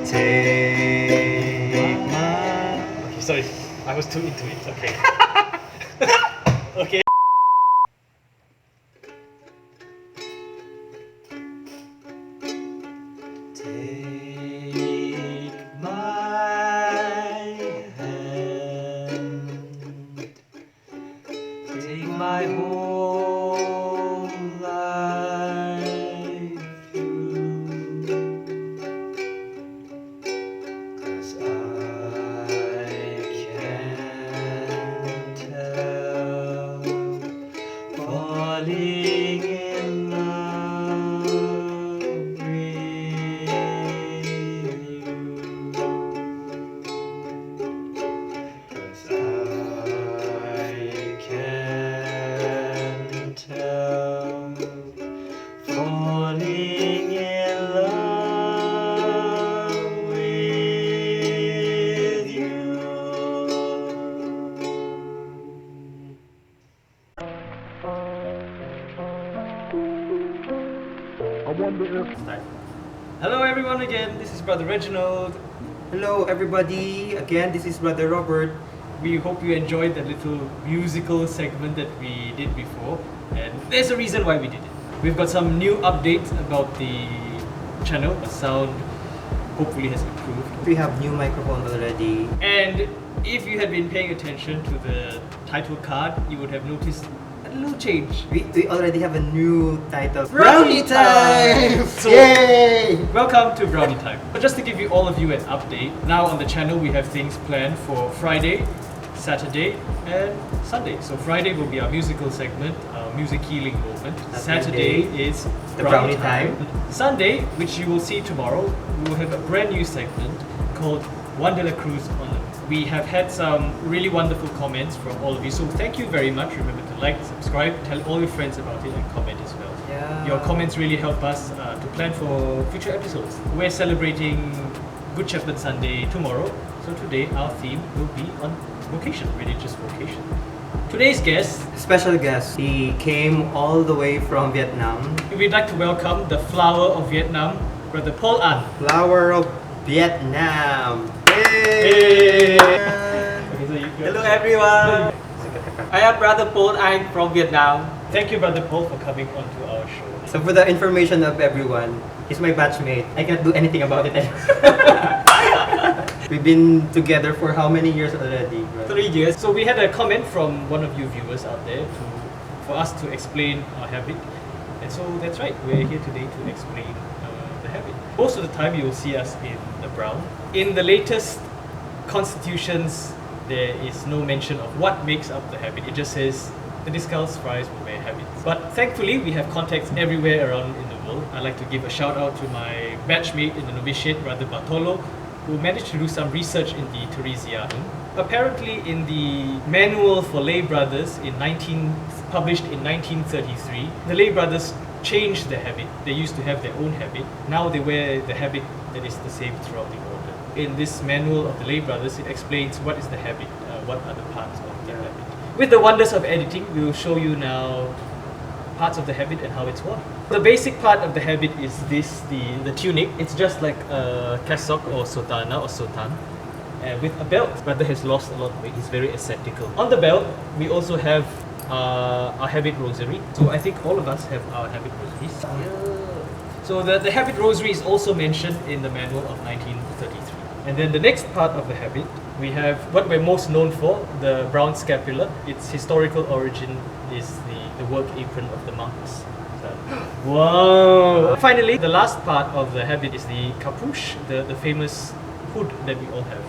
Take my... Okay, sorry, I was too into it. Okay. Okay. Take my hand, take my whole life through, 'cause I can't help falling in love with you, 'cause I can't help falling in love with you. Hello everyone again, this is Brother Reginald. Hello everybody, again this is Brother Robert. We hope you enjoyed the little musical segment that we did before, and there's a reason why we did it. We've got some new updates about the channel. The sound hopefully has improved. We have new microphones already. And if you had been paying attention to the title card, you would have noticed a little change. We already have a new title. Brownie time! So, yay! welcome to Brownie Time. But just to give you all of you an update, now on the channel we have things planned for Friday, Saturday and Sunday. So Friday will be our musical segment, our music healing moment. Saturday is the Brownie time. Sunday, which you will see tomorrow, we will have a brand new segment called One de la Cruz on the... We have had some really wonderful comments from all of you, so thank you very much. Remember to like, subscribe, tell all your friends about it and comment as well. Yeah. Your comments really help us to plan for future episodes. We're celebrating Good Shepherd Sunday tomorrow, so today our theme will be on vocation, religious vocation. Today's guest, Special guest. He came all the way from Vietnam. we'd like to welcome the flower of Vietnam, Brother Paul An. Flower of Vietnam. Hey! Hello everyone, I am Brother Paul. I'm from Vietnam. Thank you, Brother Paul, for coming onto our show. So for the information of everyone, he's my batchmate. I can't do anything about it. We've been together for how many years already? Bro? 3 years. So we had a comment from one of you viewers out there for us to explain our habit. And so that's right, we're here today to explain the habit. Most of the time you will see us in the brown. In the latest constitutions, there is no mention of what makes up the habit. It just says the discalced friars will wear habits. But thankfully, we have contacts everywhere around in the world. I'd like to give a shout out to my batchmate in the novitiate, Brother Bartolo, who managed to do some research in the Theresianum. Apparently, in the Manual for Lay Brothers published in 1933, the lay brothers changed their habit. They used to have their own habit. Now they wear the habit that is the same throughout the order. In this Manual of the Lay Brothers, it explains what is the habit, what are the parts of the habit. With the wonders of editing, we will show you now parts of the habit and how it's worn. The basic part of the habit is this, the tunic. It's just like a cassock or sotana or sotan with a belt. Brother has lost a lot of weight. He's very ascetical. On the belt, we also have our habit rosary. So I think all of us have our habit rosaries. So the habit rosary is also mentioned in the manual of 1933. And then the next part of the habit, we have what we're most known for, the brown scapular. Its historical origin is the work apron of the monks. So, wow! Finally, the last part of the habit is the capuche, the famous hood that we all have.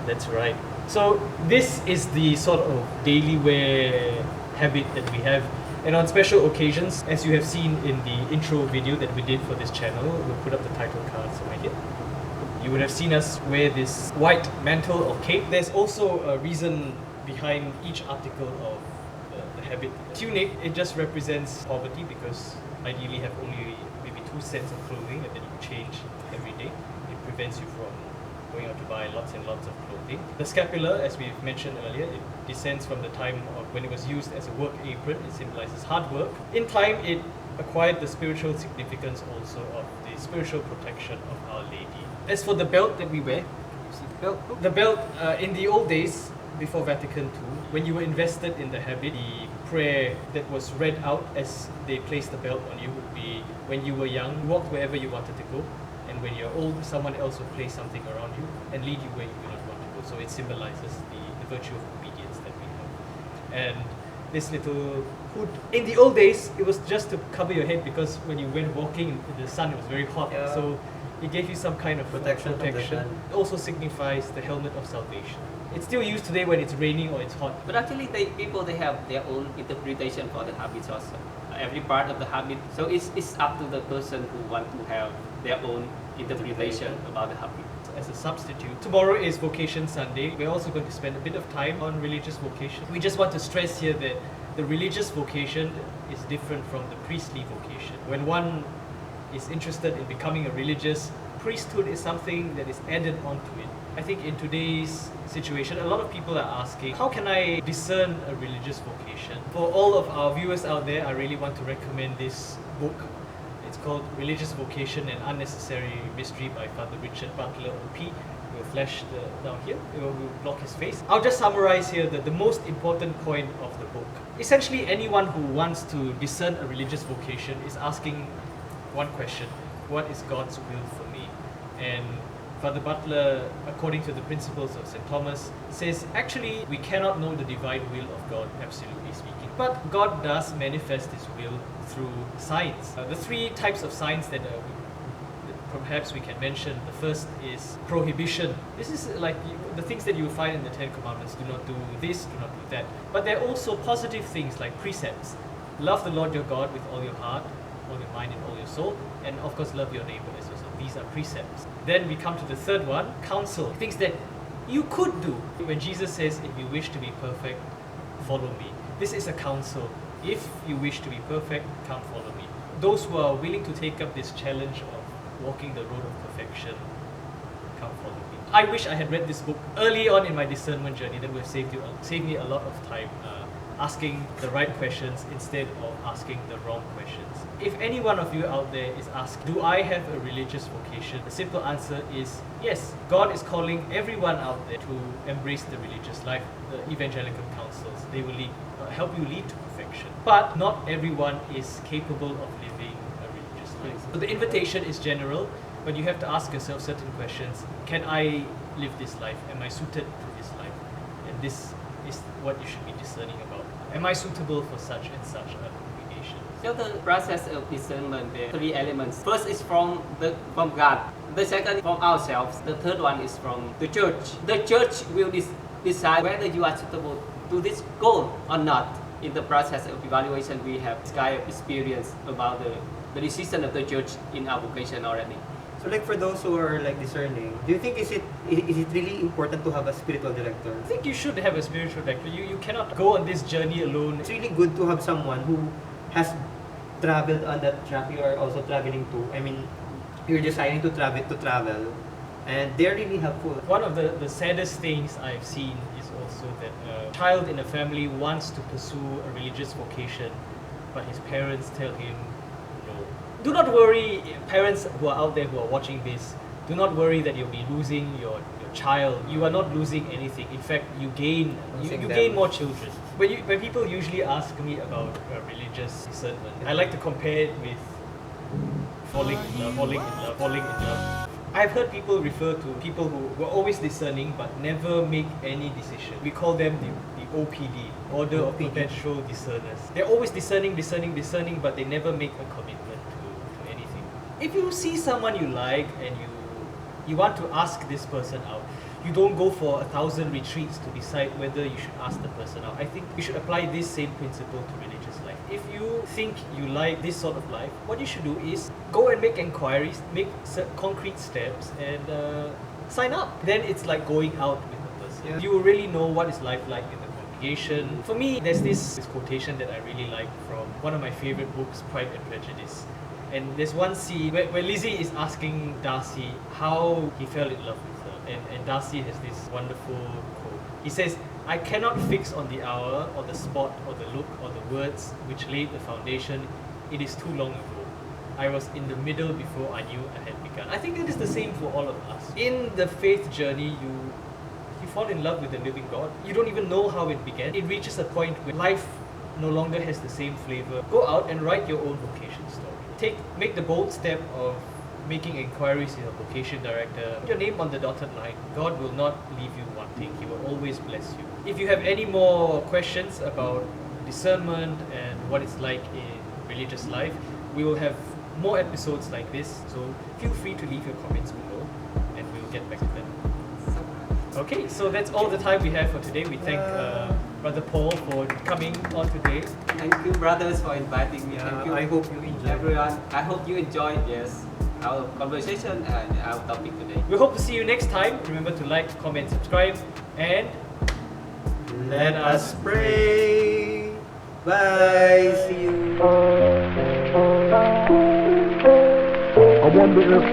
That's right. So this is the sort of daily wear habit that we have. And on special occasions, as you have seen in the intro video that we did for this channel, we'll put up the title cards right here. You would have seen us wear this white mantle or cape. There's also a reason behind each article of the habit. Tunic, it just represents poverty because ideally you have only maybe 2 sets of clothing and then you change every day. It prevents you from going out to buy lots and lots of clothing. The scapular, as we've mentioned earlier, it descends from the time of when it was used as a work apron. It symbolizes hard work. In time, it acquired the spiritual significance also of the spiritual protection of Our Lady. As for the belt that we wear, you see the belt in the old days, before Vatican II, when you were invested in the habit, the prayer that was read out as they placed the belt on you would be, when you were young, you walked wherever you wanted to go, and when you're old, someone else will place something around you and lead you where you do not want to go. So it symbolizes the virtue of obedience that we have. And this little hood, in the old days, it was just to cover your head, because when you went walking in the sun, it was very hot. Yeah. So it gave you some kind of Protection from the sun. It also signifies the helmet of salvation. It's still used today when it's raining or it's hot. But actually, people have their own interpretation for the habits also. Every part of the habit. So it's up to the person who want to have their own interpretation about the habit. As a substitute, tomorrow is Vocation Sunday. We're also going to spend a bit of time on religious vocation. We just want to stress here that the religious vocation is different from the priestly vocation. When one is interested in becoming a religious, priesthood is something that is added onto it. I think in today's situation, a lot of people are asking, how can I discern a religious vocation? For all of our viewers out there, I really want to recommend this book. It's called Religious Vocation and Unnecessary Mystery by Father Richard Butler, OP. We'll flash down here, we'll block his face. I'll just summarize here the most important point of the book. Essentially, anyone who wants to discern a religious vocation is asking one question: what is God's will for me? And Father Butler, according to the principles of St. Thomas, says actually we cannot know the divine will of God, absolutely speaking. But God does manifest His will through signs. The three types of signs that perhaps we can mention. The first is prohibition. This is like the things that you will find in the Ten Commandments. Do not do this, do not do that. But there are also positive things like precepts. Love the Lord your God with all your heart, all your mind and all your soul, and of course love your neighbor as yourself. These are precepts. Then we come to the third one, counsel. Things that you could do. When Jesus says, if you wish to be perfect, follow me. This is a counsel. If you wish to be perfect, come follow me. Those who are willing to take up this challenge of walking the road of perfection, come follow me. I wish I had read this book early on in my discernment journey. That would have saved me a lot of time asking the right questions instead of asking the wrong questions. If any one of you out there is asked, do I have a religious vocation? The simple answer is yes. God is calling everyone out there to embrace the religious life. The evangelical counsels, they will help you lead to perfection. But not everyone is capable of living a religious life. So the invitation is general, but you have to ask yourself certain questions. Can I live this life? Am I suited to this life? And this is what you should be discerning about. Am I suitable for such and such a congregation? So the process of discernment, there are three elements. First is from God. The second from ourselves. The third one is from the church. The church will decide whether you are suitable to this goal or not. In the process of evaluation, we have this kind of experience about the decision of the church in our vocation already. So like for those who are like discerning, do you think is it really important to have a spiritual director? I think you should have a spiritual director. You cannot go on this journey alone. It's really good to have someone who has traveled on that track you are also traveling to. I mean, you're deciding to travel, and they're really helpful. One of the saddest things I've seen is also that a child in a family wants to pursue a religious vocation, but his parents tell him no. Do not worry, parents who are out there who are watching this, do not worry that you'll be losing your child. You are not losing anything. In fact, you gain more children. When people usually ask me about religious discernment, I like to compare it with falling in love. I've heard people refer to people who were always discerning but never make any decision. We call them the OPD, Order of Perpetual Discerners. They're always discerning, but they never make a commitment to anything. If you see someone you like and you want to ask this person out, you don't go for 1,000 retreats to decide whether you should ask the person out. I think you should apply this same principle to religious life. If you think you like this sort of life, what you should do is go and make inquiries, make concrete steps, and sign up. Then it's like going out with the person. Yeah. You will really know what is life like in the congregation. For me, there's this quotation that I really like from one of my favorite books, Pride and Prejudice. And there's one scene where Lizzie is asking Darcy how he fell in love with her. And Darcy has this wonderful quote. He says, I cannot fix on the hour or the spot or the look or the words which laid the foundation it is too long ago. I was in the middle before I knew I had begun. I think it is the same for all of us. In the faith journey, you fall in love with the living God. You don't even know how it began. It reaches a point where life no longer has the same flavor. Go out and write your own vocation story. Make the bold step of making inquiries in your vocation director. Put your name on the dotted line. God will not leave you wanting. He will always bless you. If you have any more questions about discernment and what it's like in religious life, we will have more episodes like this. So feel free to leave your comments below and we will get back to them. Okay, so that's all the time we have for today. We thank Brother Paul for coming on today. Thank you, brothers, for inviting me. Thank you. I hope you enjoyed Everyone, I hope you enjoyed, yes, our conversation and our topic today. We hope to see you next time. Remember to like, comment, subscribe, and Let us pray. Bye. See you. I wonder if I